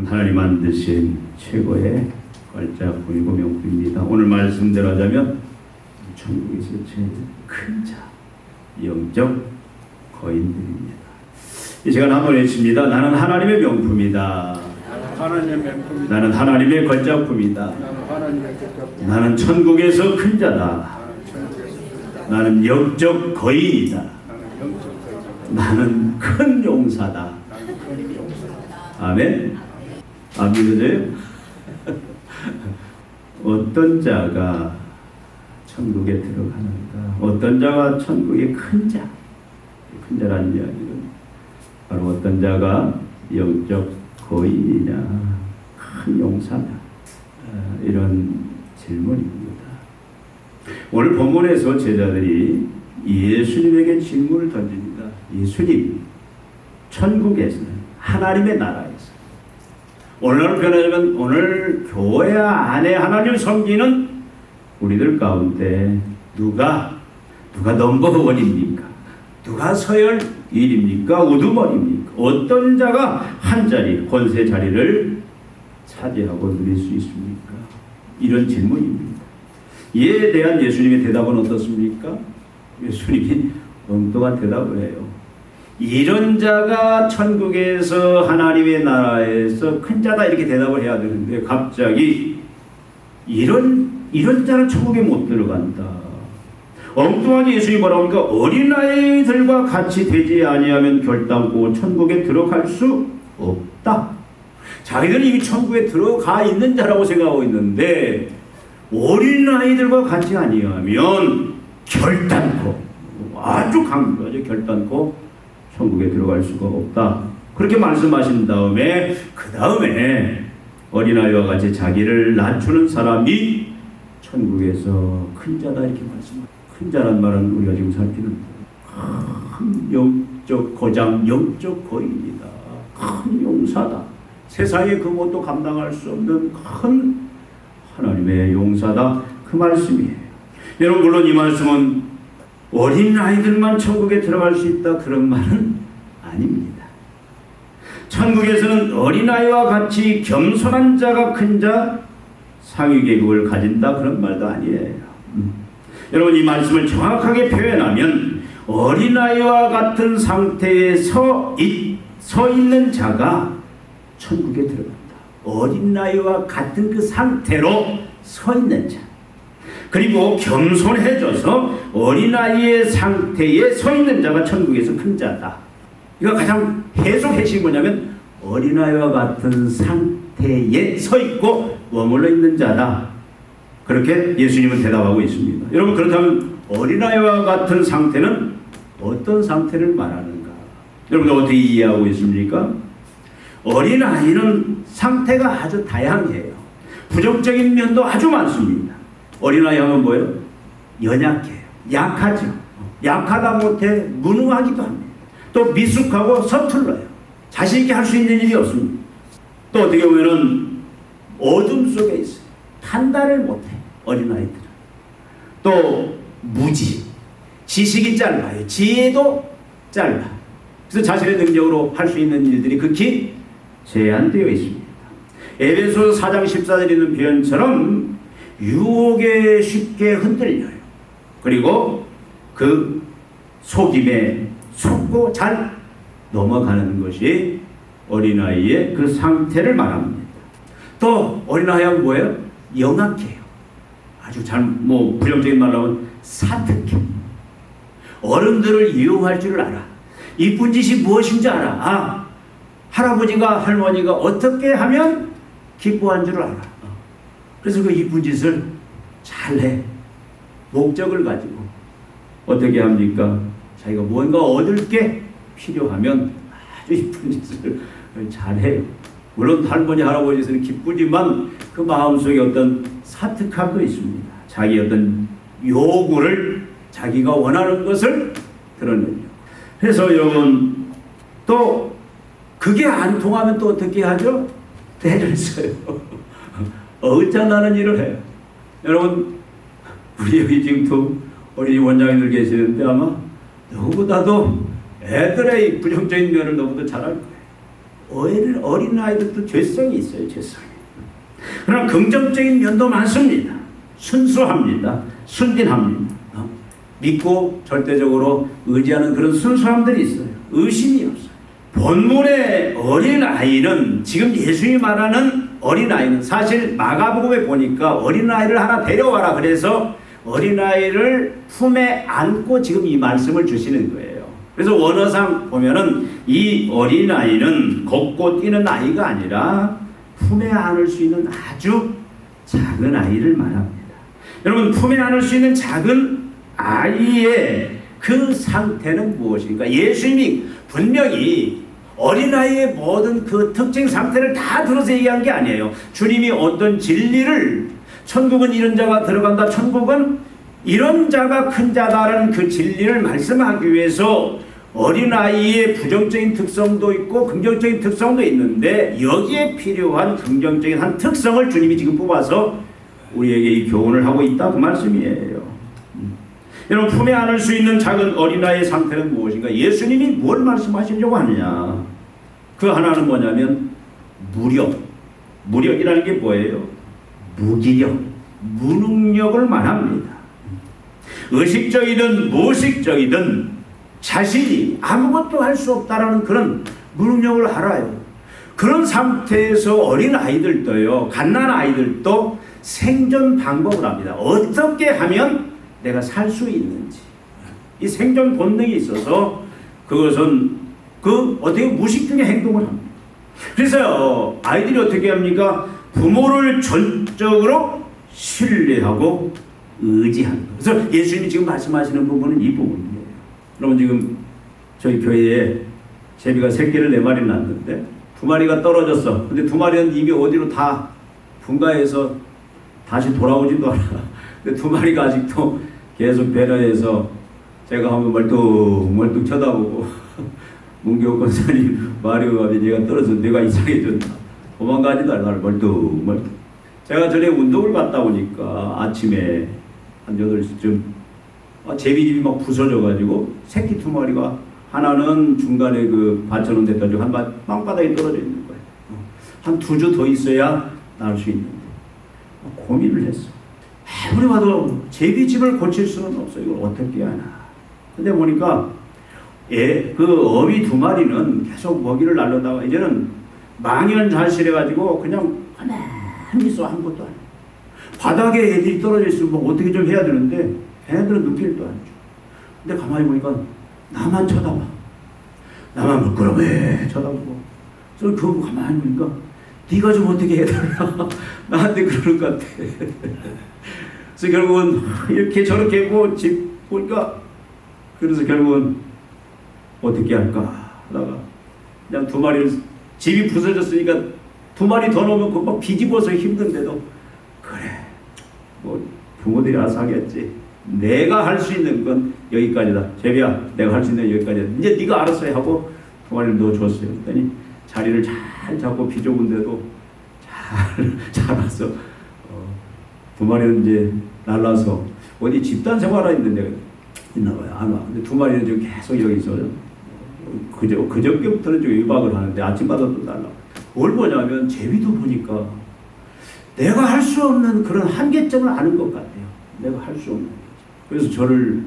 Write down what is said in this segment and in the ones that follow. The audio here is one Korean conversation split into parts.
하나님 만드신 최고의 걸작품이고 명품입니다. 오늘 말씀대로 하자면 천국에서 제일 큰 자, 영적 거인들입니다. 이 시간 한번 외칩니다. 나는 하나님의 명품이다. 나는 하나님의 걸작품이다. 나는 천국에서 큰 자다. 나는 영적 거인이다. 나는 큰 용사다. 아멘. 안 믿어져요? 어떤 자가 천국에 들어가는가? 어떤 자가 천국의 큰 자? 큰 자라는 이야기는 바로 어떤 자가 영적 거인이냐, 큰 용사냐, 이런 질문입니다. 오늘 본문에서 제자들이 예수님에게 질문을 던집니다. 예수님, 천국에서는 하나님의 나라에서, 오늘날 표현하자면 오늘 교회 안에 하나님을 섬기는 우리들 가운데 누가 넘버원입니까? 누가 서열 1입니까? 우두머리입니까? 어떤 자가 한 자리, 권세 자리를 차지하고 누릴 수 있습니까? 이런 질문입니다. 이에 대한 예수님의 대답은 어떻습니까? 예수님이 엉뚱한 대답을 해요. 이런 자가 천국에서 하나님의 나라에서 큰 자다, 이렇게 대답을 해야 되는데 갑자기 이런 자는 천국에 못 들어간다. 엉뚱하게 예수님이 뭐라고 하니까 어린아이들과 같이 되지 아니하면 결단코 천국에 들어갈 수 없다. 자기들은 이미 천국에 들어가 있는 자라고 생각하고 있는데 어린아이들과 같이 아니하면 결단코, 아주 강조하죠, 결단코 천국에 들어갈 수가 없다. 그렇게 말씀하신 다음에 그 다음에 어린아이와 같이 자기를 낮추는 사람이 천국에서 큰 자다, 이렇게 말씀합니다. 큰 자란 말은 우리가 지금 살피는 큰 영적 거장, 영적 거인이다. 큰 용사다. 세상에 그 뭣도 감당할 수 없는 큰 하나님의 용사다, 그 말씀이에요. 여러분, 물론 이 말씀은 어린아이들만 천국에 들어갈 수 있다, 그런 말은 아닙니다. 천국에서는 어린아이와 같이 겸손한 자가 큰 자, 상위 계급을 가진다, 그런 말도 아니에요. 여러분, 이 말씀을 정확하게 표현하면 어린아이와 같은 상태에 서 있는 자가 천국에 들어간다. 어린아이와 같은 그 상태로 서 있는 자, 그리고 겸손해져서 어린아이의 상태에 서 있는 자가 천국에서 큰 자다. 이거 가장 해석 핵심이 뭐냐면 어린아이와 같은 상태에 서 있고 머물러 있는 자다. 그렇게 예수님은 대답하고 있습니다. 여러분, 그렇다면 어린아이와 같은 상태는 어떤 상태를 말하는가? 여러분, 어떻게 이해하고 있습니까? 어린아이는 상태가 아주 다양해요. 부정적인 면도 아주 많습니다. 어린아이 하면 뭐예요? 연약해요. 약하죠. 약하다 못해 무능하기도 합니다. 또 미숙하고 서툴러요. 자신 있게 할 수 있는 일이 없습니다. 또 어떻게 보면은 어둠 속에 있어요. 판단을 못해, 어린아이들은. 또 무지, 지식이 짧아요. 지혜도 짧아. 그래서 자신의 능력으로 할 수 있는 일들이 극히 제한되어 있습니다. 에베소서 4장 14절에 있는 표현처럼 유혹에 쉽게 흔들려요. 그리고 그 속임에 속고 잘 넘어가는 것이 어린아이의 그 상태를 말합니다. 또 어린아이는 뭐예요? 영악해요. 아주 부정적인 말로 하면 사특해. 어른들을 이용할 줄 알아. 이쁜 짓이 무엇인지 알아. 할아버지가 할머니가 어떻게 하면 기뻐한 줄 알아. 그래서 그 이쁜 짓을 잘해. 목적을 가지고 어떻게 합니까? 자기가 뭔가 얻을 게 필요하면 아주 이쁜 짓을 잘해요. 물론 할머니, 할아버지는 기쁘지만 그 마음속에 어떤 사특함도 있습니다. 자기 어떤 요구를, 자기가 원하는 것을 드러내요. 그래서 여러분, 또 그게 안 통하면 또 어떻게 하죠? 때를 써요. 어긋장나는 일을 해요. 여러분, 우리 여기 지금 또 어린이 원장님들 계시는데 아마 누구보다도 애들의 부정적인 면을 너무도 잘 알 거예요. 어린아이들도 죄성이 있어요. 죄성이. 그러나 긍정적인 면도 많습니다. 순수합니다. 순진합니다. 믿고 절대적으로 의지하는 그런 순수함들이 있어요. 의심이 없어요. 본문의 어린아이는, 지금 예수님이 말하는 어린아이는, 사실 마가복음에 보니까 어린아이를 하나 데려와라 그래서 어린아이를 품에 안고 지금 이 말씀을 주시는 거예요. 그래서 원어상 보면은 이 어린아이는 걷고 뛰는 아이가 아니라 품에 안을 수 있는 아주 작은 아이를 말합니다. 여러분, 품에 안을 수 있는 작은 아이의 그 상태는 무엇입니까? 예수님이 분명히 어린아이의 모든 그 특징 상태를 다 들어서 얘기한 게 아니에요. 주님이 어떤 진리를, 천국은 이런 자가 들어간다, 천국은 이런 자가 큰 자다라는 그 진리를 말씀하기 위해서 어린아이의 부정적인 특성도 있고 긍정적인 특성도 있는데, 여기에 필요한 긍정적인 한 특성을 주님이 지금 뽑아서 우리에게 이 교훈을 하고 있다, 그 말씀이에요. 여러분, 품에 안을 수 있는 작은 어린아이의 상태는 무엇인가? 예수님이 뭘 말씀하시려고 하느냐? 그 하나는 뭐냐면 무력. 무력이라는 게 뭐예요? 무기력, 무능력을 말합니다. 의식적이든 무의식적이든 자신이 아무것도 할 수 없다라는 그런 무능력을 알아요. 그런 상태에서 어린 아이들도요, 갓난 아이들도 생존 방법을 합니다. 어떻게 하면 내가 살 수 있는지, 이 생존 본능이 있어서 그것은 어떻게 무의식적인 행동을 합니다. 그래서 아이들이 어떻게 합니까? 부모를 전적으로 신뢰하고 의지하는 거예요. 그래서 예수님이 지금 말씀하시는 부분은 이 부분이에요. 여러분, 지금 저희 교회에 제비가 새끼를 4마리 낳았는데 2마리가 떨어졌어. 근데 2마리는 이미 어디로 다 분가해서 다시 돌아오지도 않아. 근데 2마리가 아직도 계속 배려해서 제가 한번 멀뚱멀뚱 쳐다보고 문교 권사님 마리오가 얘가 떨어져서 내가 이상해졌나, 도망가지도 않아. 멀뚱멀뚱. 제가 전에 운동을 갔다 오니까 아침에 한 8시쯤 제비집이 막 부서져가지고 새끼 2마리가, 하나는 중간에 그 받쳐놓은 데 떨어지고 한 땅바닥에 떨어져 있는 거예요. 한 2주 더 있어야 나올 수 있는데 고민을 했어. 아무리 봐도 제비집을 고칠 수는 없어. 이걸 어떻게 하나. 근데 보니까 그 어미 2마리는 계속 먹이를 날려다가 이제는 망연자실해가지고 그냥 가만히 있어. 아무것도 안 해. 바닥에 애들이 떨어져 있으면 뭐 어떻게 좀 해야 되는데 걔네들은 눈길도 안 줘. 근데 가만히 보니까 나만 쳐다봐. 나만 부끄러워해 쳐다보고. 그래서 그거 가만히 보니까 네가 좀 어떻게 해달라. 나한테 그러는 것 같아. 그래서 결국은 이렇게 저렇게 뭐 집 보니까, 그래서 결국은 어떻게 할까 하다가 그냥 2마리를, 집이 부서졌으니까 2마리 더 넣으면 그거 뒤집어서 힘든데도, 그래 뭐 부모들이 알아서 하겠지. 내가 할 수 있는 건 여기까지다. 제비야, 내가 할 수 있는 건 여기까지다. 이제 네가 알아서 해 하고 2마리를 넣어줬어요. 그랬더니 자리를 잘 잡고 비좁은데도 잘 자라서 2마리는 이제 날라서 어디 집단 생활하는 데가 있나 봐요. 안 와. 근데 2마리는 지금 계속 여기서 그저께부터는 좀 유박을 하는데 아침마다 또 날라. 뭘 보냐면 제비도 보니까 내가 할 수 없는 그런 한계점을 아는 것 같아요. 내가 할 수 없는. 그래서 저를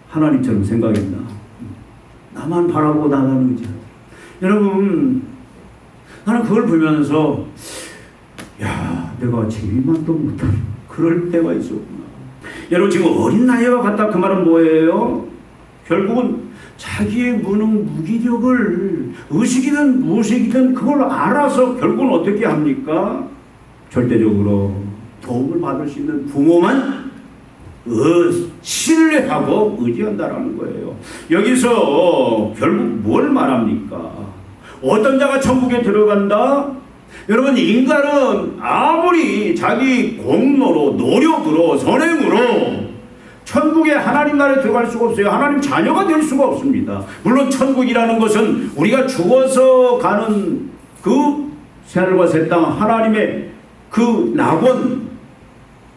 하나님처럼 생각했나. 나만 바라보고 나만 의지하다. 여러분, 나는 그걸 보면서 야, 내가 제비만 또 못하는 그럴 때가 있었구나. 여러분, 지금 어린 나이와 같다 그 말은 뭐예요? 결국은 자기의 무능, 무기력을 의식이든 무의식이든 그걸 알아서 결국은 어떻게 합니까? 절대적으로 도움을 받을 수 있는 부모만 신뢰하고 의지한다라는 거예요. 여기서 결국 뭘 말합니까? 어떤 자가 천국에 들어간다? 여러분, 인간은 아무리 자기 공로로, 노력으로, 선행으로 천국에 하나님 나라에 들어갈 수가 없어요. 하나님 자녀가 될 수가 없습니다. 물론 천국이라는 것은 우리가 죽어서 가는 그 새하늘과 새 땅, 하나님의 그 낙원,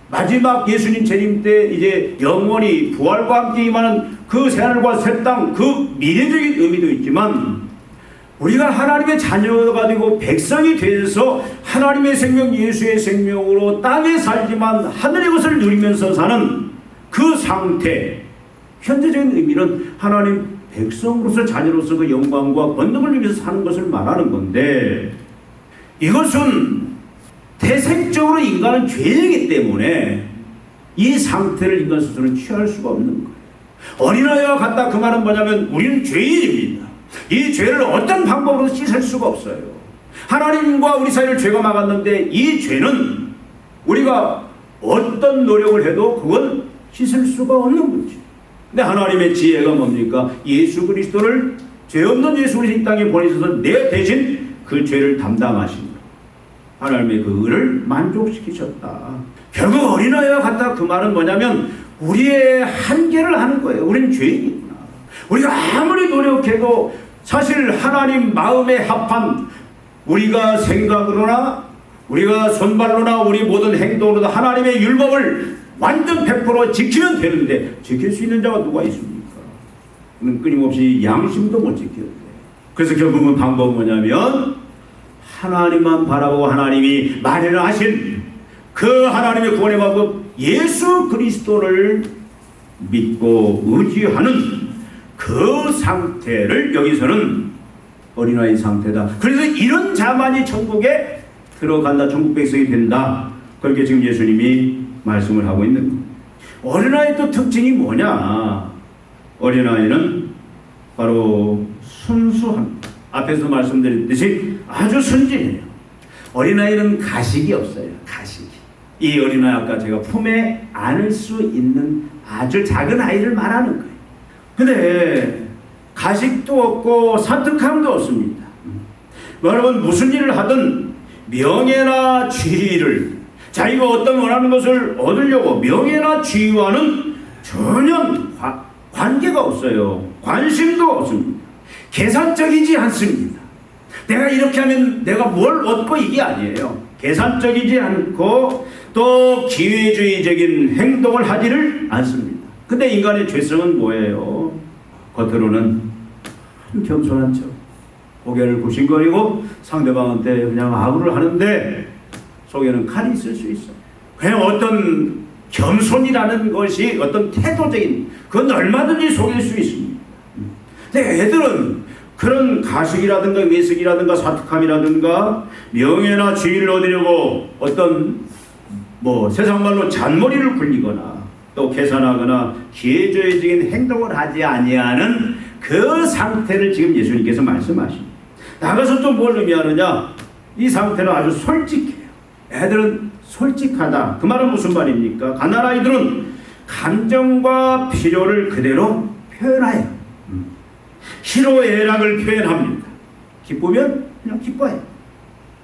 마지막 예수님 재림 때 이제 영원히 부활과 함께 임하는 그 새하늘과 새 땅, 그 미래적인 의미도 있지만 우리가 하나님의 자녀가 되고 백성이 돼서 하나님의 생명, 예수의 생명으로 땅에 살지만 하늘의 것을 누리면서 사는 그 상태, 현재적인 의미는 하나님 백성으로서 자녀로서 그 영광과 권능을 누리면서 사는 것을 말하는 건데, 이것은 태생적으로 인간은 죄이기 때문에 이 상태를 인간 스스로는 취할 수가 없는 거예요. 어린아이와 같다, 그 말은 뭐냐면 우리는 죄인입니다. 이 죄를 어떤 방법으로 씻을 수가 없어요. 하나님과 우리 사이를 죄가 막았는데 이 죄는 우리가 어떤 노력을 해도 그건 씻을 수가 없는 거지. 근데 하나님의 지혜가 뭡니까? 예수 그리스도를, 죄 없는 예수 그리스도 이 땅에 보내셔서 내 대신 그 죄를 담당하신 거예요. 하나님의 그 의를 만족시키셨다. 결국 어린아이와 같다, 그 말은 뭐냐면 우리의 한계를 하는 거예요. 우리는 죄인이구나. 우리가 아무리 노력해도 사실 하나님 마음에 합한, 우리가 생각으로나 우리가 손발로나 우리 모든 행동으로도 하나님의 율법을 완전 100% 지키면 되는데 지킬 수 있는 자가 누가 있습니까? 그는 끊임없이 양심도 못 지켜야 돼. 그래서 결국은 방법은 뭐냐면 하나님만 바라보고 하나님이 마련하신 그 하나님의 구원의 방법, 예수 그리스도를 믿고 의지하는 그 상태를 여기서는 어린아이 상태다. 그래서 이런 자만이 천국에 들어간다, 천국 백성이 된다. 그렇게 지금 예수님이 말씀을 하고 있는 겁니다. 어린아이 또 특징이 뭐냐? 어린아이는 바로 순수합니다. 앞에서 말씀드렸듯이 아주 순진해요. 어린아이는 가식이 없어요. 가식이. 이 어린아이, 아까 제가 품에 안을 수 있는 아주 작은 아이를 말하는 거예요. 근데 가식도 없고 산특함도 없습니다. 여러분, 무슨 일을 하든 명예나 지위를, 자기가 어떤 원하는 것을 얻으려고 명예나 지위와는 전혀 관계가 없어요. 관심도 없습니다. 계산적이지 않습니다. 내가 이렇게 하면 내가 뭘 얻고, 이게 아니에요. 계산적이지 않고 또 기회주의적인 행동을 하지를 않습니다. 근데 인간의 죄성은 뭐예요? 겉으로는 겸손한 척, 고개를 굽신거리고 상대방한테 그냥 아우를 하는데 속에는 칼이 있을 수 있어. 그냥 어떤 겸손이라는 것이 어떤 태도적인, 그건 얼마든지 속일 수 있습니다. 근데 애들은 그런 가식이라든가 외식이라든가 사특함이라든가 명예나 지위를 얻으려고 어떤 세상 말로 잔머리를 굴리거나 또 계산하거나 기회주의적인 행동을 하지 아니하는 그 상태를 지금 예수님께서 말씀하십니다. 나가서 또 뭘 의미하느냐? 이 상태는 아주 솔직해요. 애들은 솔직하다. 그 말은 무슨 말입니까? 갓난아이들은 감정과 필요를 그대로 표현해요. 희로애락을 표현합니다. 기쁘면 그냥 기뻐해요.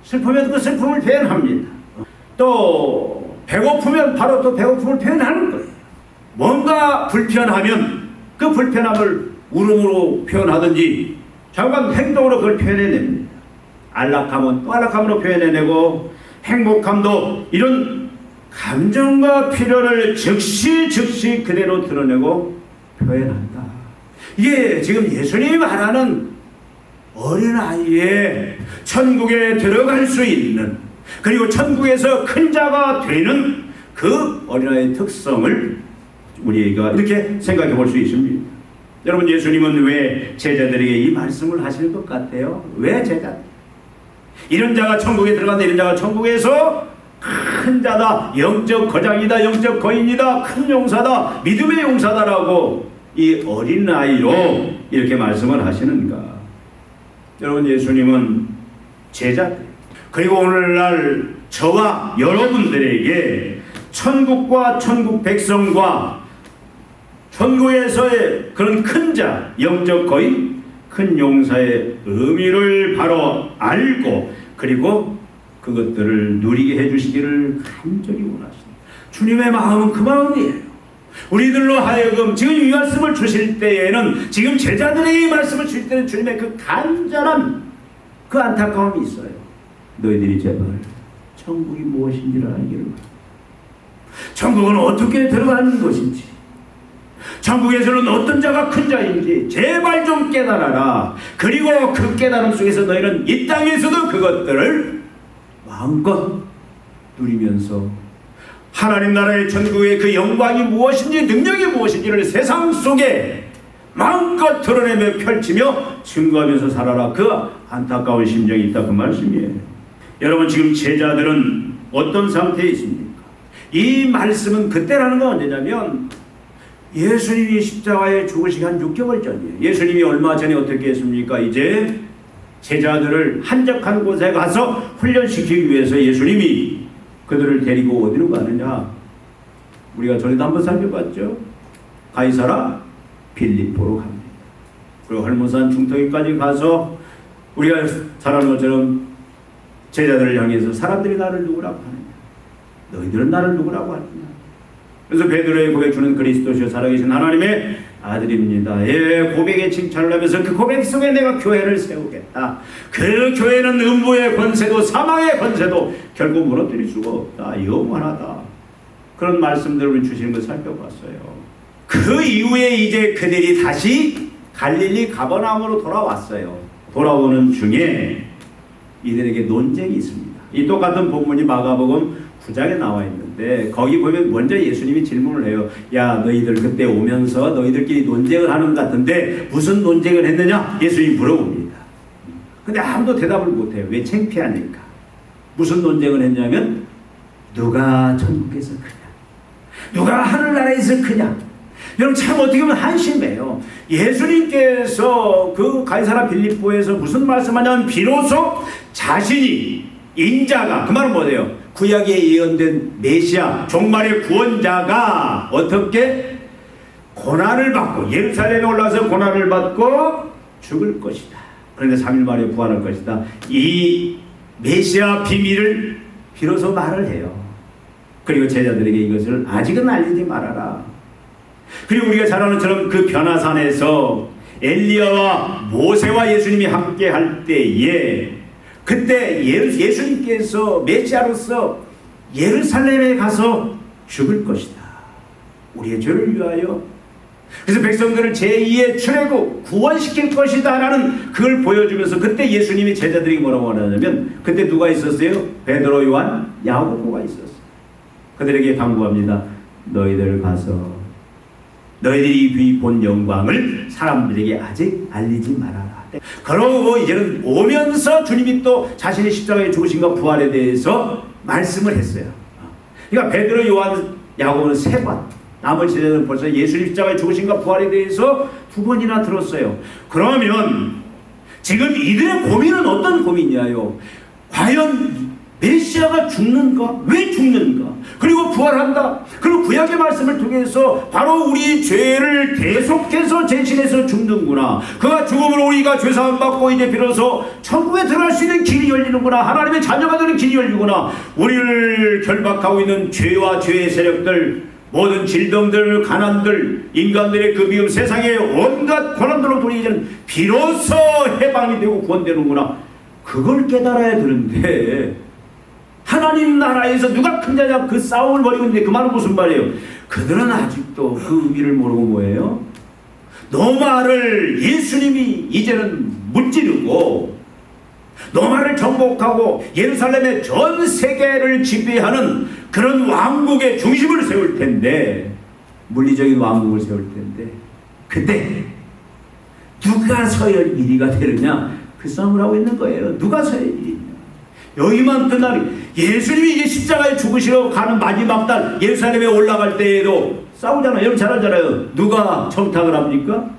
슬프면 그 슬픔을 표현합니다. 또 배고프면 바로 또 배고픔을 표현하는 거예요. 뭔가 불편하면 그 불편함을 울음으로 표현하든지 잠깐 행동으로 그걸 표현해냅니다. 안락함은 또 안락함으로 표현해내고, 행복함도 이런 감정과 필요를 즉시 그대로 드러내고 표현한다. 이게 지금 예수님이 말하는 어린아이의 천국에 들어갈 수 있는, 그리고 천국에서 큰 자가 되는 그 어린아이의 특성을 우리가 이렇게 생각해 볼 수 있습니다. 여러분, 예수님은 왜 제자들에게 이 말씀을 하시는 것 같아요? 왜 제자? 이런 자가 천국에 들어간다, 이런 자가 천국에서 큰 자다, 영적 거장이다, 영적 거인이다, 큰 용사다, 믿음의 용사다라고 이 어린아이로 이렇게 말씀을 하시는가? 여러분, 예수님은 제자들, 그리고 오늘날 저와 여러분들에게 천국과 천국 백성과 천국에서의 그런 큰 자, 영적 거인, 큰 용사의 의미를 바로 알고 그리고 그것들을 누리게 해주시기를 간절히 원하십니다. 주님의 마음은 그 마음이에요. 우리들로 하여금 지금 이 말씀을 주실 때에는, 지금 제자들에게 이 말씀을 주실 때는 주님의 그 간절한 그 안타까움이 있어요. 너희들이 제발 천국이 무엇인지를 알기를 바랍니다. 천국은 어떻게 들어가는 것인지, 천국에서는 어떤 자가 큰 자인지 제발 좀 깨달아라. 그리고 그 깨달음 속에서 너희는 이 땅에서도 그것들을 마음껏 누리면서 하나님 나라의 천국의 그 영광이 무엇인지 능력이 무엇인지를 세상 속에 마음껏 드러내며 펼치며 증거하면서 살아라. 그 안타까운 심정이 있다, 그 말씀이에요. 여러분, 지금 제자들은 어떤 상태에 있습니까? 이 말씀은 그때라는 건 언제냐면 예수님이 십자가에 죽으시기 한 6개월 전이에요. 예수님이 얼마 전에 어떻게 했습니까? 이제 제자들을 한적한 곳에 가서 훈련시키기 위해서 예수님이 그들을 데리고 어디로 가느냐? 우리가 전에도 한번 살펴봤죠. 가이사라 빌립보로 갑니다. 그리고 할모산 중턱에까지 가서 우리가 잘 아는 것처럼 제자들을 향해서 사람들이 나를 누구라고 하느냐? 너희들은 나를 누구라고 하느냐? 그래서 베드로의 고백, 주는 그리스도시요 살아계신 하나님의 아들입니다. 예, 고백에 칭찬을 하면서 그 고백 속에 내가 교회를 세우겠다. 그 교회는 음부의 권세도 사망의 권세도 결국 무너뜨릴 수가 없다. 영원하다. 그런 말씀들을 주시는 걸 살펴봤어요. 그 이후에 이제 그들이 다시 갈릴리 가버나움으로 돌아왔어요. 돌아오는 중에 이들에게 논쟁이 있습니다. 이 똑같은 본문이 마가복음 9장에 나와 있는데 거기 보면 먼저 예수님이 질문을 해요. 야, 너희들 그때 오면서 너희들끼리 논쟁을 하는 것 같은데 무슨 논쟁을 했느냐? 예수님이 물어봅니다. 근데 아무도 대답을 못해요. 왜? 창피하니까. 무슨 논쟁을 했냐면 누가 천국에서 크냐? 누가 하늘나라에서 크냐? 여러분, 참 어떻게 보면 한심해요. 예수님께서 그 가이사라 빌립보에서 무슨 말씀하냐면 비로소 자신이 인자가, 그 말은 뭐예요? 구약에 예언된 메시아 종말의 구원자가 어떻게 고난을 받고 예루살렘에 올라서 고난을 받고 죽을 것이다. 그런데 3일 만에 부활할 것이다. 이 메시아 비밀을 비로소 말을 해요. 그리고 제자들에게 이것을 아직은 알리지 말아라. 그리고 우리가 잘 아는 것처럼 그 변화산에서 엘리야와 모세와 예수님이 함께 할 때에 그때 예수님께서 메시아로서 예루살렘에 가서 죽을 것이다. 우리의 죄를 위하여. 그래서 백성들을 제2의 출애굽 구원시킬 것이다 라는 그걸 보여주면서 그때 예수님이 제자들에게 뭐라고 하냐면 그때 누가 있었어요? 베드로, 요한, 야고보가 있었어요. 그들에게 당부합니다. 너희들 가서 너희들이 본 영광을 사람들에게 아직 알리지 말아라. 그러고 이제는 오면서 주님이 또 자신의 십자가에 죽으신과 부활에 대해서 말씀을 했어요. 그러니까 베드로, 요한, 야고보는 3번, 나머지 제자들은 벌써 예수님 십자가에 죽으신과 부활에 대해서 2번이나 들었어요. 그러면 지금 이들의 고민은 어떤 고민이냐요? 과연 메시아가 죽는가? 왜 죽는가? 그리고 부활한다. 그리고 구약의 말씀을 통해서 바로 우리 죄를 계속해서 대신해서 죽는구나. 그가 죽음으로 우리가 죄사함 받고 이제 비로소 천국에 들어갈 수 있는 길이 열리는구나. 하나님의 자녀가 되는 길이 열리구나. 우리를 결박하고 있는 죄와 죄의 세력들, 모든 질병들, 가난들, 인간들의 그 미움, 세상의 온갖 고난들로 우리 이제는 비로소 해방이 되고 구원되는구나. 그걸 깨달아야 되는데 하나님 나라에서 누가 큰 자냐 그 싸움을 벌이고 있는데 그 말은 무슨 말이에요? 그들은 아직도 그 의미를 모르고 뭐예요? 노마를 예수님이 이제는 무찌르고 노마를 정복하고 예루살렘의 전 세계를 지배하는 그런 왕국의 중심을 세울 텐데, 물리적인 왕국을 세울 텐데 그때 누가 서열 1위가 되느냐 그 싸움을 하고 있는 거예요. 누가 서열 1위냐. 여기만 끝나니 예수님이 이제 십자가에 죽으시러 가는 마지막 날 예루살렘에 올라갈 때에도 싸우잖아요. 여러분 잘 알잖아요. 누가 청탁을 합니까?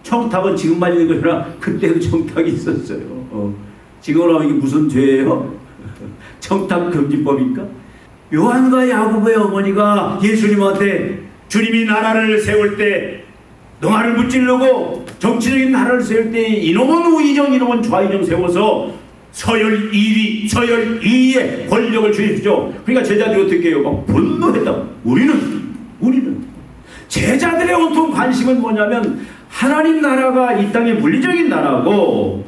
청탁은 지금만 있는 것이 아니라 그때도 청탁이 있었어요. 지금으로 하면 이게 무슨 죄예요? 청탁 금지법입니까? 요한과 야고보의 어머니가 예수님한테 주님이 나라를 세울 때 노아를 무찌르고 정치적인 나라를 세울 때 이놈은 우의정 이놈은 좌의정 세워서 서열 1위, 서열 2위의 권력을 주십시오. 그러니까 제자들이 어떻게 해요? 막 분노했다. 우리는 제자들의 온통 관심은 뭐냐면 하나님 나라가 이 땅의 물리적인 나라고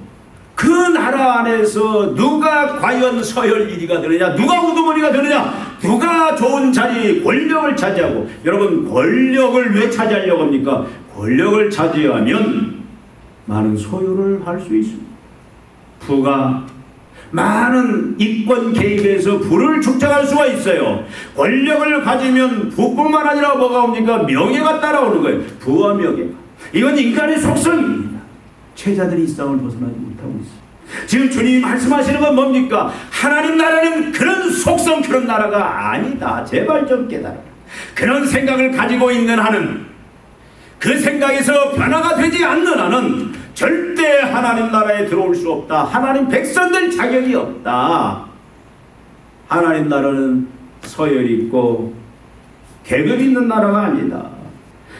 그 나라 안에서 누가 과연 서열 1위가 되느냐, 누가 우두머리가 되느냐, 누가 좋은 자리 권력을 차지하고, 여러분 권력을 왜 차지하려고 합니까? 권력을 차지하면 많은 소유를 할 수 있습니다. 부가 많은 이권 개입에서 부를 축적할 수가 있어요. 권력을 가지면 부뿐만 아니라 뭐가 옵니까? 명예가 따라오는 거예요. 부와 명예가. 이건 인간의 속성입니다. 최자들이 이 싸움을 벗어나지 못하고 있어요. 지금 주님이 말씀하시는 건 뭡니까? 하나님 나라는 그런 속성, 그런 나라가 아니다. 제발 좀 깨달아라. 그런 생각을 가지고 있는 한은, 그 생각에서 변화가 되지 않는 한은 절대 하나님 나라에 들어올 수 없다. 하나님 백성 될 자격이 없다. 하나님 나라는 서열 있고 계급 있는 나라가 아니다.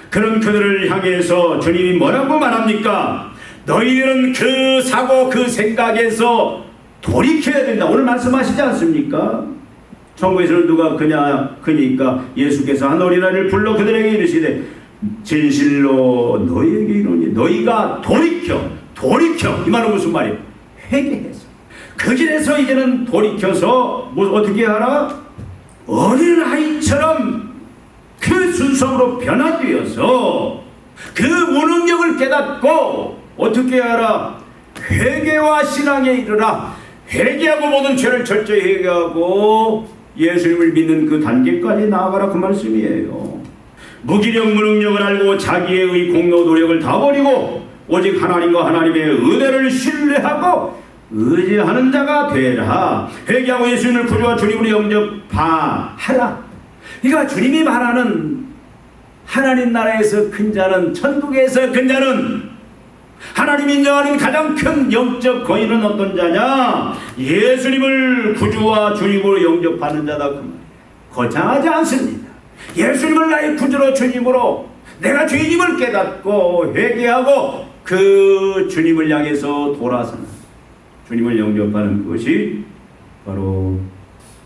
그런 그들을 향해서 주님이 뭐라고 말합니까? 너희들은 그 사고, 그 생각에서 돌이켜야 된다. 오늘 말씀하시지 않습니까? 천국에서는 누가 그니까 예수께서 한 어린아이를 불러 그들에게 이르시되 진실로 너희에게 이르노니 너희가 돌이켜 이 말은 무슨 말이에요? 회개해서 그 길에서 이제는 돌이켜서 어떻게 하라? 어린아이처럼 그 순수함으로 변화되어서 그 무능력을 깨닫고 어떻게 하라? 회개와 신앙에 이르라. 회개하고 모든 죄를 철저히 회개하고 예수님을 믿는 그 단계까지 나아가라, 그 말씀이에요. 무기력 무능력을 알고 자기의 공로 노력을 다 버리고 오직 하나님과 하나님의 은혜를 신뢰하고 의지하는 자가 되라. 회개하고 예수님을 구주와 주님으로 영접하라. 그러니까 주님이 말하는 하나님 나라에서 큰 자는, 천국에서 큰 자는, 하나님이 인정하는 가장 큰 영적 거인은 어떤 자냐? 예수님을 구주와 주님으로 영접하는 자다. 거창하지 않습니다. 예수님을 나의 구주로 주님으로 내가 주님을 깨닫고 회개하고 그 주님을 향해서 돌아서는, 주님을 영접하는 것이 바로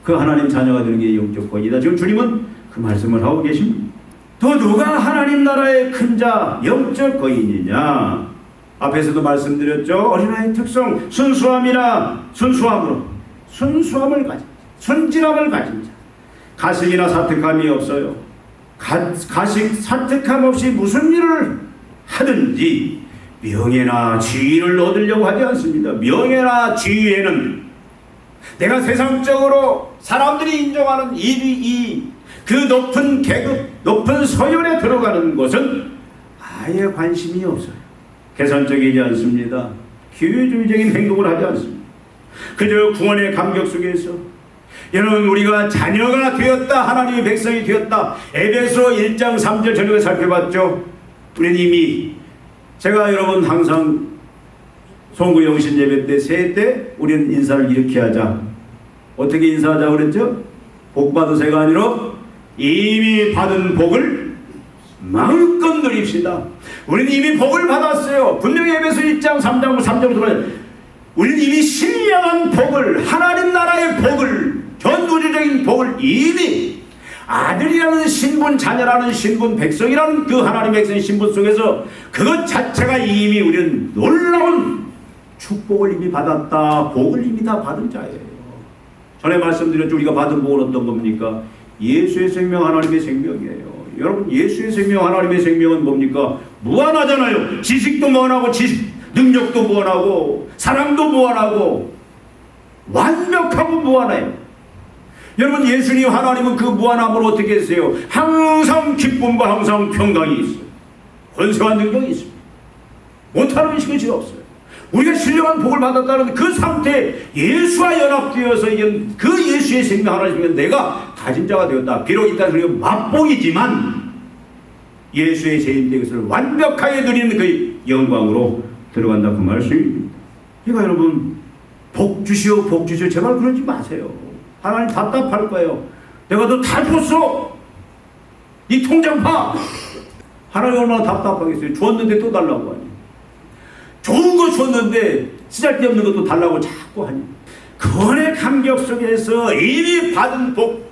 그 하나님 자녀가 되는 게 영적 거인이다. 지금 주님은 그 말씀을 하고 계십니다. 또 누가 하나님 나라의 큰 자, 영적 거인이냐? 앞에서도 말씀드렸죠. 어린아이의 특성, 순수함으로 순수함을 가진, 순진함을 가진 자. 가식이나 사특함이 없어요. 가식, 사특함 없이 무슨 일을 하든지 명예나 지위를 얻으려고 하지 않습니다. 명예나 지위에는 내가 세상적으로 사람들이 인정하는 그 높은 계급, 높은 서열에 들어가는 것은 아예 관심이 없어요. 계산적이지 않습니다. 기회주의적인 행동을 하지 않습니다. 그저 구원의 감격 속에서 여러분, 우리가 자녀가 되었다, 하나님의 백성이 되었다. 에베소 1장 3절 저녁에 살펴봤죠. 우리는 이미, 제가 여러분 항상 송구 영신 예배 때, 새해 때 우리는 인사를 이렇게 하자. 어떻게 인사하자고 그랬죠? 복 받으세가 아니라 이미 받은 복을 마음껏 누립시다. 우리는 이미 복을 받았어요. 분명히 에베소 1장 3장 3절부터 우리는 이미 신령한 복을, 하나님 나라의 복을, 전 우주적인 복을 이미 아들이라는 신분, 자녀라는 신분, 백성이라는 그 하나님의 백성의 신분 속에서 그것 자체가 이미 우리는 놀라운 축복을 이미 받았다. 복을 이미 다 받은 자예요. 전에 말씀드렸죠. 우리가 받은 복은 어떤 겁니까? 예수의 생명, 하나님의 생명이에요. 여러분, 예수의 생명, 하나님의 생명은 뭡니까? 무한하잖아요. 지식도 무한하고, 능력도 무한하고, 사랑도 무한하고, 완벽하고 무한해요. 여러분, 예수님 하나님은 그 무한함을 어떻게 했어요? 항상 기쁨과 항상 평강이 있어요. 권세와 능력이 있습니다. 못하는 것이 없어요. 우리가 신령한 복을 받았다는 그 상태에 예수와 연합되어서 그 예수의 생명 하나님은 내가 가진 자가 되었다. 비록 일단 그리고 맛복이지만 예수의 재림된 것을 완벽하게 누리는 그 영광으로 들어간다, 그 말씀입니다. 그러니까 여러분, 복 주시오, 복 주시오, 제발 그러지 마세요. 하나님 답답할 거예요. 내가 너 다 줬어. 이 통장 봐. 하나님 얼마나 답답하겠어요. 줬는데 또 달라고 하니. 좋은 거 줬는데 쓰잘데없는 것도 달라고 자꾸 하니. 그원의 감격 속에서 이미 받은 복,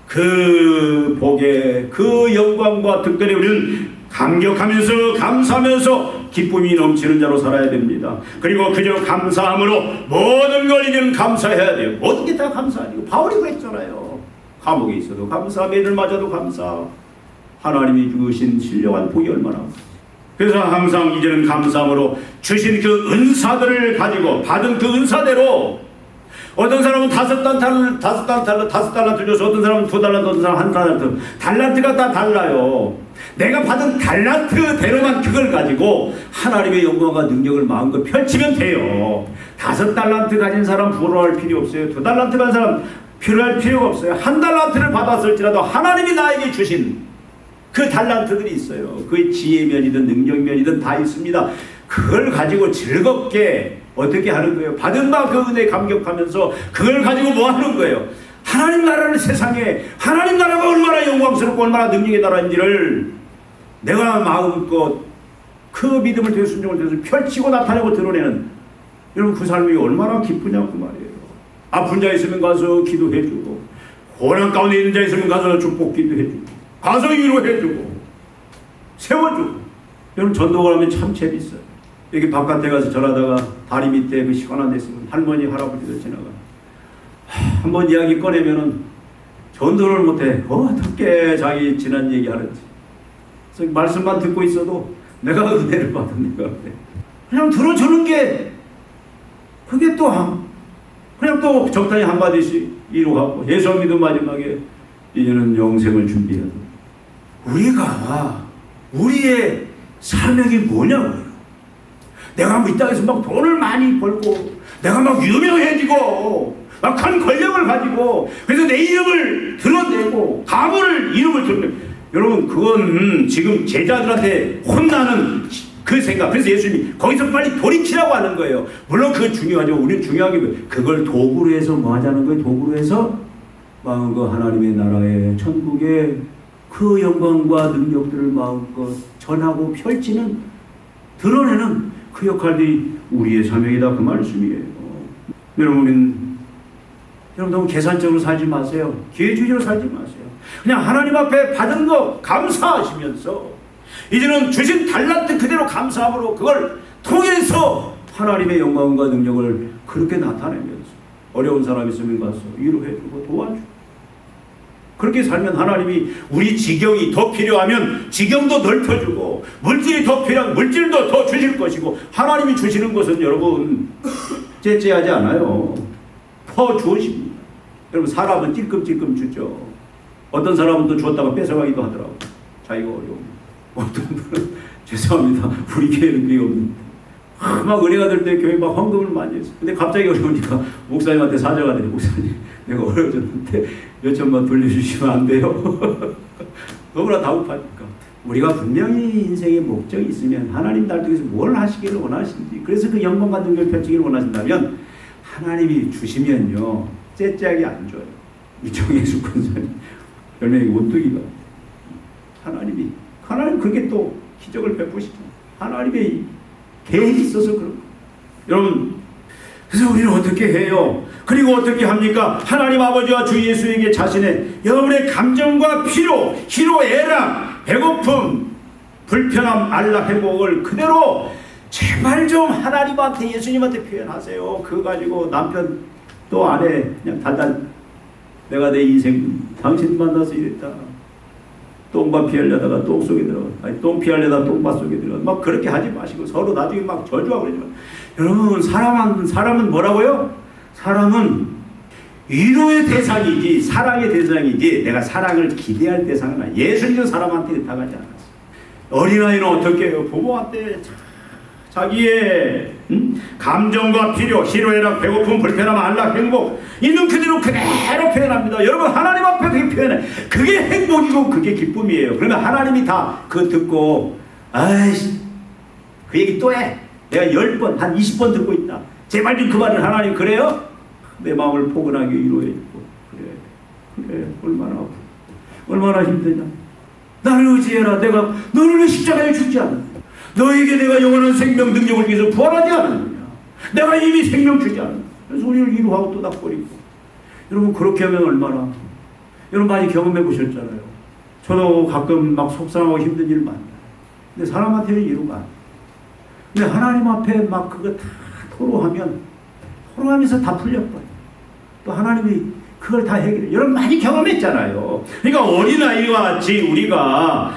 그 복의 그 영광과 특별히 우리는 감격하면서 감사하면서 기쁨이 넘치는 자로 살아야 됩니다. 그리고 그저 감사함으로 모든 걸 이제는 감사해야 돼요. 모든 게 다 감사하니까 바울이 그랬잖아요. 감옥에 있어도 감사, 매를 맞아도 감사. 하나님이 주신 신령한 복이 얼마나. 그래서 항상 이제는 감사함으로 주신 그 은사들을 가지고 받은 그 은사대로, 어떤 사람은 5달란트 줘서 어떤 사람은 2달란트, 어떤 사람은 1달란트. 달란트가 다 달라요. 내가 받은 달란트대로만 그걸 가지고 하나님의 영광과 능력을 마음껏 펼치면 돼요. 5달란트 가진 사람 부러워할 필요 없어요. 2달란트 가진 사람 필요할 필요가 없어요. 1달란트를 받았을지라도 하나님이 나에게 주신 그 달란트들이 있어요. 그 지혜면이든 능력면이든 다 있습니다. 그걸 가지고 즐겁게 어떻게 하는 거예요? 받은 바 그 은혜에 감격하면서 그걸 가지고 뭐 하는 거예요? 하나님 나라를 세상에, 하나님 나라가 얼마나 영광스럽고 얼마나 능력의 나라인지를 내가 마음껏 그 믿음을 통해 순종을 통해서 펼치고 나타내고 드러내는, 여러분 그 삶이 얼마나 기쁘냐고 말이에요. 아픈 자 있으면 가서 기도해주고, 고난 가운데 있는 자 있으면 가서 축복 기도해주고, 가서 위로해주고 세워주고. 여러분 전도를 하면 참 재밌어요. 여기 바깥에 가서 전하다가 다리 밑에 그 시원한 데 있으면 할머니 할아버지들 지나가 한번 이야기 꺼내면은 전도를 못해. 어떻게 자기 지난 얘기 하는지. 그래서 말씀만 듣고 있어도 내가 은혜를 받은 내가 그냥 들어주는 게, 그게 또 그냥 또 적당히 한마디씩 위로하고, 예수 믿음 마지막에 이제는 영생을 준비하고. 우리의 사명이 뭐냐고요. 내가 뭐 이 땅에서 막 돈을 많이 벌고, 내가 막 유명해지고, 막 큰 권력을 가지고, 그래서 내 이름을 드러내고, 가문을 이름을 드러내고. 여러분 그건 지금 제자들한테 혼나는 그 생각. 그래서 예수님이 거기서 빨리 돌이키라고 하는 거예요. 물론 그건 중요하죠. 우리는 중요한 게 그걸 도구로 해서 뭐 하자는 거예요. 도구로 해서 마음껏 하나님의 나라의 천국의 그 영광과 능력들을 마음껏 전하고 펼치는, 드러내는 그 역할들이 우리의 사명이다, 그 말씀이에요. 여러분 너무 계산적으로 살지 마세요. 기회주의로 살지 마세요. 그냥 하나님 앞에 받은 거 감사하시면서 이제는 주신 달란트 그대로 감사함으로 그걸 통해서 하나님의 영광과 능력을 그렇게 나타내면서, 어려운 사람 있으면 가서 위로해주고 도와주고, 그렇게 살면 하나님이 우리 지경이 더 필요하면 지경도 넓혀주고, 물질이 더 필요하면 물질도 더 주실 것이고, 하나님이 주시는 것은 여러분 째째하지 않아요. 더 주십니다. 여러분 사람은 찔끔찔끔 주죠. 어떤 사람은 또 줬다가 뺏어가기도 하더라고요. 자기가 어려우면. 어떤 분은 죄송합니다. 우리 교회는 그게 없는데 막 은혜가 될 때 교회 막 헌금을 많이 했어요. 근데 갑자기 어려우니까 목사님한테 사정가 드려. 목사님 내가 어려워졌는데 몇 천만 돌려주시면 안 돼요? 너무나 다급하니까. 우리가 분명히 인생의 목적이 있으면 하나님 날 통해서 뭘 하시기를 원하시는지, 그래서 그 영광과 능력을 펼치기를 원하신다면 하나님이 주시면요 째째하게 안 줘요. 이종예수 권사님 별명이 원뚜기가, 하나님 그렇게 또 기적을 베푸시죠. 하나님의 계획이 있어서 그런 거예요. 여러분 그래서 우리는 어떻게 해요? 그리고 어떻게 합니까? 하나님 아버지와 주 예수에게 자신의 여러분의 감정과 필요, 희로애락, 배고픔, 불편함, 안락, 행복을 그대로 제발 좀 하나님한테, 예수님한테 표현하세요. 그거 가지고 남편 또 아내 그냥 달달 내가 내 인생 당신 만나서 이랬다. 똥밥 피하려다가 똥 속에 들어가. 아니 똥 피하려다가 똥밥 속에 들어가. 막 그렇게 하지 마시고 서로 나중에 막 저주하고 그러지 마. 여러분 사람은 뭐라고요? 사람은 위로의 대상이지 사랑의 대상이지 내가 사랑을 기대할 대상은 아니야. 예수님도 사람한테 당하지 않았어. 어린아이는 어떻게 해요? 부모한테 자기의 감정과 필요, 희로애락, 배고픔, 불편함, 안락, 행복 있는 그대로 표현합니다. 여러분 하나님 앞에 그렇게 표현해. 그게 행복이고 그게 기쁨이에요. 그러면 하나님이 다 그거 듣고 아이씨 그 얘기 또 해. 내가 10번 한 20번 듣고 있다. 제발 좀 그만을. 하나님 그래요? 내 마음을 포근하게 위로해주고 그래 얼마나 아프고 얼마나 힘드냐. 나를 의지해라. 내가 너를 왜 십자가에 죽지 않았냐. 너에게 내가 영원한 생명 능력을 위해서 부활하지 않았느냐. 내가 이미 생명 주지 않았느냐. 그래서 우리를 위로하고 또닥거리고. 여러분 그렇게 하면 얼마나. 여러분 많이 경험해 보셨잖아요. 저도 가끔 막 속상하고 힘든 일 많아요. 근데 사람한테는 위로가 안 돼요. 근데 하나님 앞에 막 그거 다 토로하면서 다 풀려버려. 또 하나님이 그걸 다 해결해. 여러분 많이 경험했잖아요. 그러니까 어린아이와 같이 우리가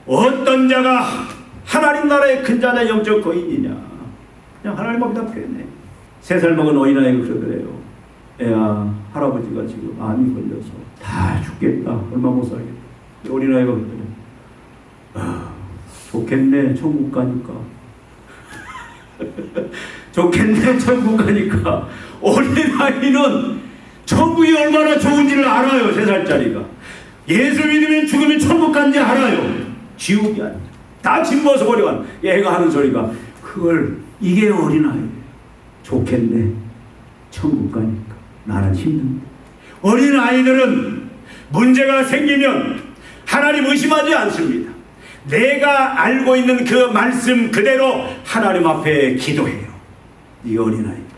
어떤 자가 하나님 나라의 큰 자냐 영적 거인이냐 그냥 하나님 앞에 다 표현해. 3살 먹은 어린아이가 그러더래요. 애야, 할아버지가 지금 암이 걸려서 다 죽겠다. 얼마 못 살겠다. 어린아이가 그러더래요. 좋겠네, 천국 가니까. 좋겠네, 천국 가니까. 어린아이는 천국이 얼마나 좋은지를 알아요. 3살짜리가. 예수 믿으면 죽으면 천국 간지 알아요. 지옥이 아니야. 다 짊어서 버려간 얘가 하는 소리가 이게 어린아이예요. 좋겠네, 천국 가니까. 나는 힘든데. 어린아이들은 문제가 생기면 하나님 의심하지 않습니다. 내가 알고 있는 그 말씀 그대로 하나님 앞에 기도해요. 이 어린아이입니다.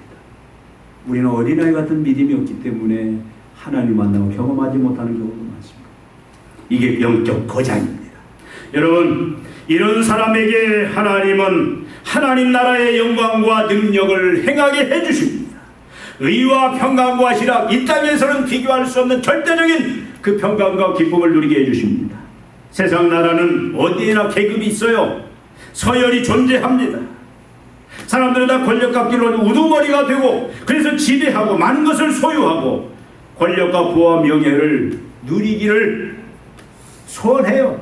우리는 어린아이 같은 믿음이 없기 때문에 하나님 만나고 경험하지 못하는 경우도 많습니다. 이게 영적 거장입니다. 여러분, 이런 사람에게 하나님은 하나님 나라의 영광과 능력을 행하게 해주십니다. 의와 평강과 희락, 이 땅에서는 비교할 수 없는 절대적인 그 평강과 기쁨을 누리게 해주십니다. 세상 나라는 어디에나 계급이 있어요. 서열이 존재합니다. 사람들은 다 권력 갖기로 우두머리가 되고 그래서 지배하고 많은 것을 소유하고 권력과 부와 명예를 누리기를 소원해요.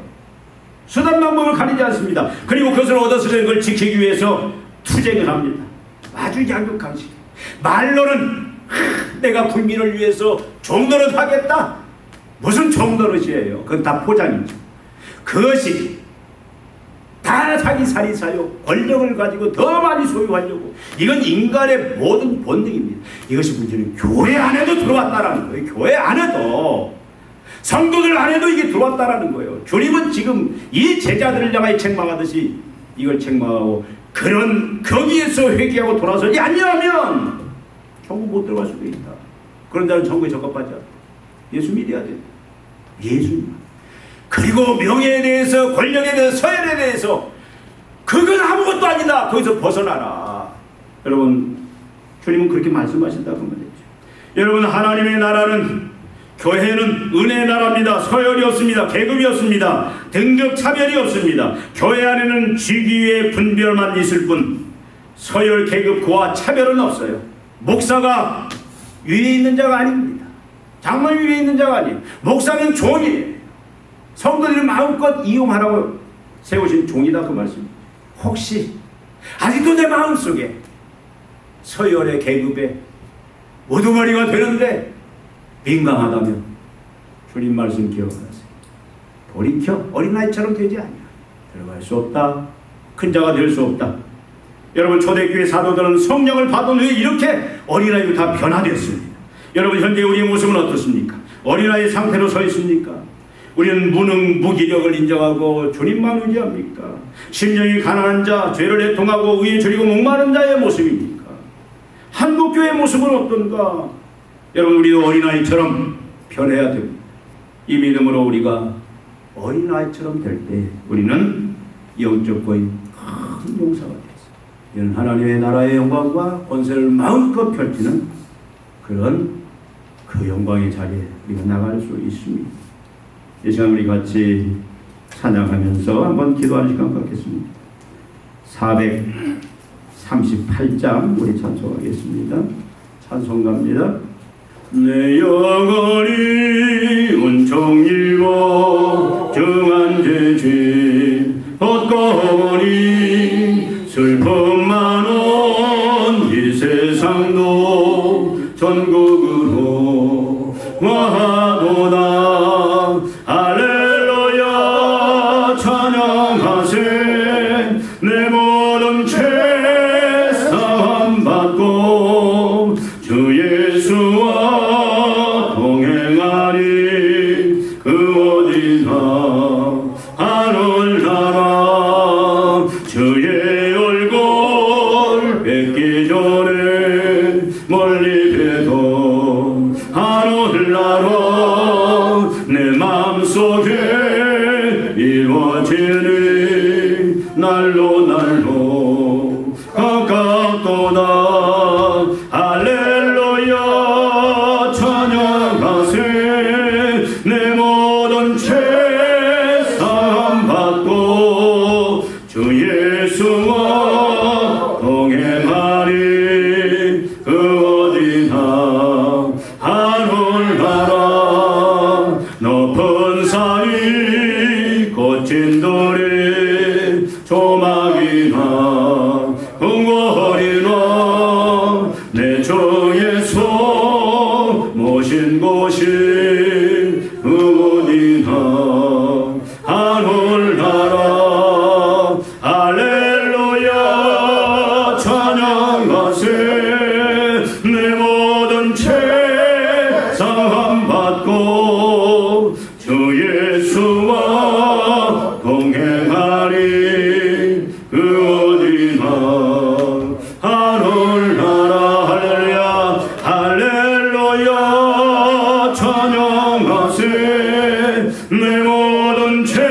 수단 방법을 가리지 않습니다. 그리고 그것을 얻어서 된 걸 지키기 위해서 투쟁을 합니다. 아주 양극강식. 말로는 내가 국민을 위해서 종노릇 하겠다. 무슨 종노릇이에요? 그건 다 포장이죠. 그것이 다 자기 살이사요. 권력을 가지고 더 많이 소유하려고. 이건 인간의 모든 본능입니다. 이것이 문제는 교회 안에도 들어왔다라는 거예요. 교회 안에도. 성도들 안에도 이게 들어왔다라는 거예요. 주님은 지금 이 제자들을 향하여 책망하듯이 이걸 책망하고 거기에서 회개하고 돌아서지 않냐면 천국 못 들어갈 수도 있다. 그런 자는 천국에 적합하지 않다. 예수 믿어야 돼. 예수님. 그리고 명예에 대해서, 권력에 대해서, 서열에 대해서 그건 아무것도 아니다. 거기서 벗어나라. 여러분, 주님은 그렇게 말씀하신다고 말했죠. 여러분, 하나님의 나라는, 교회는 은혜의 나라입니다. 서열이 없습니다. 계급이 없습니다. 등급 차별이 없습니다. 교회 안에는 직위의 분별만 있을 뿐 서열, 계급, 고와 차별은 없어요. 목사가 위에 있는 자가 아닙니다. 장로님 위에 있는 자가 아니에요. 목사는 종이에요. 성도들이 마음껏 이용하라고 세우신 종이다 그 말씀입니다. 혹시 아직도 내 마음속에 서열의 계급에 우두머리가 되는데 민감하다면 주님 말씀 기억하세요. 돌이켜 어린아이처럼 되지 않냐. 들어갈 수 없다. 큰 자가 될 수 없다. 여러분, 초대교회 사도들은 성령을 받은 후에 이렇게 어린아이로 다 변화되었습니다. 여러분, 현재 우리의 모습은 어떻습니까? 어린아이 상태로 서 있습니까? 우리는 무능, 무기력을 인정하고 주님만 의지합니까? 심령이 가난한 자, 죄를 애통하고 의에 줄이고 목마른 자의 모습입니까? 한국교회의 모습은 어떤가? 여러분, 우리도 어린아이처럼 변해야 됩니다. 이 믿음으로 우리가 어린아이처럼 될 때 우리는 영적 거인 큰 용사가 되었습니다. 이는 하나님의 나라의 영광과 권세를 마음껏 펼치는 그런 그 영광의 자리에 우리가 나갈 수 있습니다. 이 시간 우리 같이 찬양하면서 한번 기도하는 시간 갖겠습니다. 438장 우리 찬송하겠습니다. 찬송 갑니다. 내 영혼이 은총일고 정한 죄지 헛거니 슬픔 많은 이 세상도 전국으로 와도다. 할렐루야 찬양하세. 내 모든 죄 사함받고 주 예수와 동행하리. 그 어디나 하늘나라 주의 얼굴 뵙기 전에 멀리 뵈도 하늘나라 내 맘속에 이루어지니 날로 날로 모든 죄 사함받고 주 예수와 동행하리. 그 어디나 하늘나라 높은 산이 거친 돌이 조막이나 궁궐이나 내 주 예수 모신 곳이 어디나 하늘나라 할렐루야 찬양하세. 내 모든 죄 사함받고 주 예수와 동행하리. 그 어디나 하늘나라 할렐루야 할렐루야 찬양하세. 내 모든 죄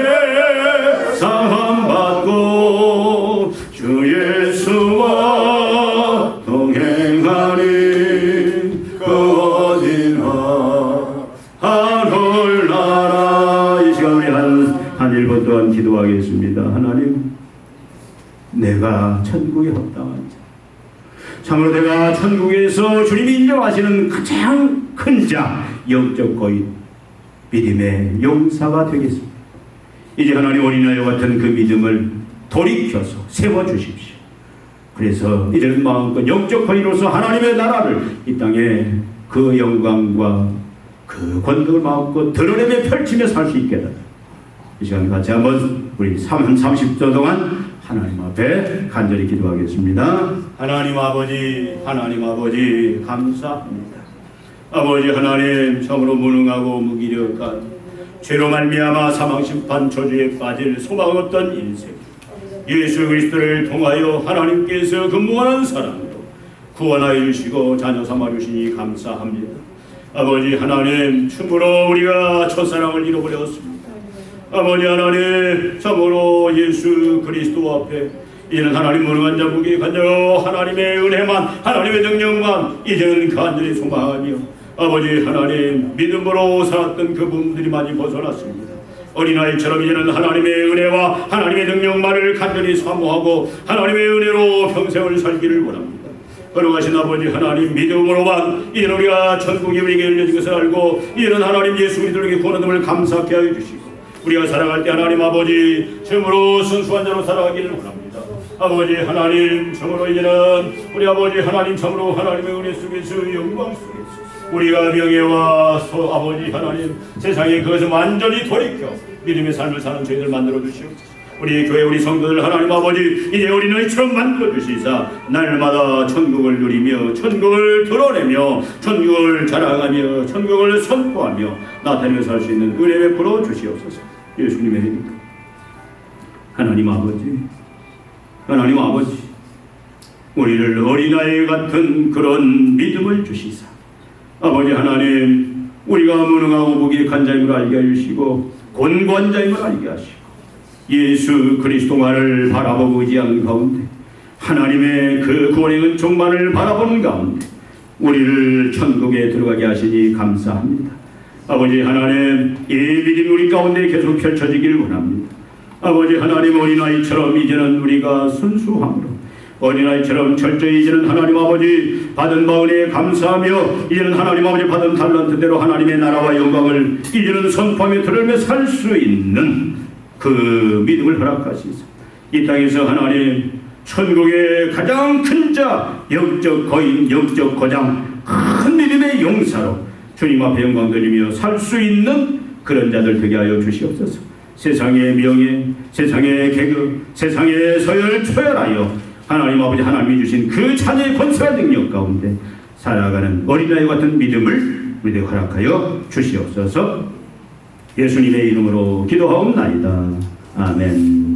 사함받고 주 예수와 동행하리. 그 어디나 하늘나라. 이 시간 우리 한 1분 동안 기도하겠습니다. 하나님, 내가 천국에 합당한 자, 참으로 내가 천국에서 주님이 인정하시는 가장 큰 자, 영적 거인, 믿음의 용사가 되겠습니다. 이제 하나님 어린아이와 같은 그 믿음을 돌이켜서 세워주십시오. 그래서 이제는 마음껏 영적 거인으로서 하나님의 나라를 이 땅에 그 영광과 그 권능을 마음껏 드러내며 펼치며 살 수 있게 해달라. 이 시간 같이 한번 우리 30초 동안 하나님 앞에 간절히 기도하겠습니다. 하나님 아버지, 하나님 아버지 감사합니다. 아버지 하나님, 참으로 무능하고 무기력한 죄로 말미암아 사망심판 저주에 빠질 소망 없던 인생, 예수 그리스도를 통하여 하나님께서 그 무한한 사랑으로 구원하여 주시고 자녀 삼아 주시니 감사합니다. 아버지 하나님, 참으로 우리가 첫사랑을 잃어버렸습니다. 아버지 하나님, 참으로 예수 그리스도 앞에 이제는 하나님 무능한 자 무기력한자로 하나님의 은혜만, 하나님의 능력만 이제는 간절히 소망하며 아버지 하나님, 믿음으로 살았던 그분들이 많이 벗어났습니다. 어린아이처럼 이제는 하나님의 은혜와 하나님의 능력만을 간절히 사모하고 하나님의 은혜로 평생을 살기를 원합니다. 거룩하신 아버지 하나님, 믿음으로만 이제는 우리가 천국이 우리에게 열려진 것을 알고 이제는 하나님 예수 그리스도에게 구원함을 감사케 하여 주시고 우리가 살아갈 때 하나님 아버지 참으로 순수한 자로 살아가기를 원합니다. 아버지 하나님, 참으로 이제는 우리 아버지 하나님, 참으로 하나님의 은혜 속에서 영광 속에서 우리가 명예와 아버지 하나님 세상에 그것을 완전히 돌이켜 믿음의 삶을 사는 저희들 만들어 주시옵소서. 우리 교회 우리 성도들 하나님 아버지 이제 어린아이처럼 만들어 주시사 날마다 천국을 누리며 천국을 드러내며 천국을 자랑하며 천국을 선포하며 나타내며 살 수 있는 은혜 베풀어 주시옵소서. 예수님의 이름으로. 하나님 아버지, 하나님 아버지, 우리를 어린아이 같은 그런 믿음을 주시사 아버지 하나님, 우리가 무능하고 무기력한 자임을 알게 하시고 곤고한 자임을 알게 하시고 예수 그리스도만을 바라보고 의지하는 가운데 하나님의 그 구원의 은총만을 바라보는 가운데 우리를 천국에 들어가게 하시니 감사합니다. 아버지 하나님, 이 믿음이 우리 가운데 계속 펼쳐지길 원합니다. 아버지 하나님, 어린아이처럼 이제는 우리가 순수함으로 어린아이처럼 철저히 이제는 하나님 아버지 받은 바 은혜에 감사하며 이제는 하나님 아버지 받은 달란트대로 하나님의 나라와 영광을 이제는 선포하며 드러내며 살 수 있는 그 믿음을 허락하시소. 이 땅에서 하나님 천국의 가장 큰 자, 영적 거인, 영적 거장, 큰 믿음의 용사로 주님 앞에 영광 드리며 살 수 있는 그런 자들 되게 하여 주시옵소서. 세상의 명예, 세상의 계급, 세상의 서열 초열하여 하나님 아버지 하나님이 주신 그 자녀의 권세와 능력 가운데 살아가는 어린아이 같은 믿음을 우리에게 허락하여 주시옵소서. 예수님의 이름으로 기도하옵나이다. 아멘.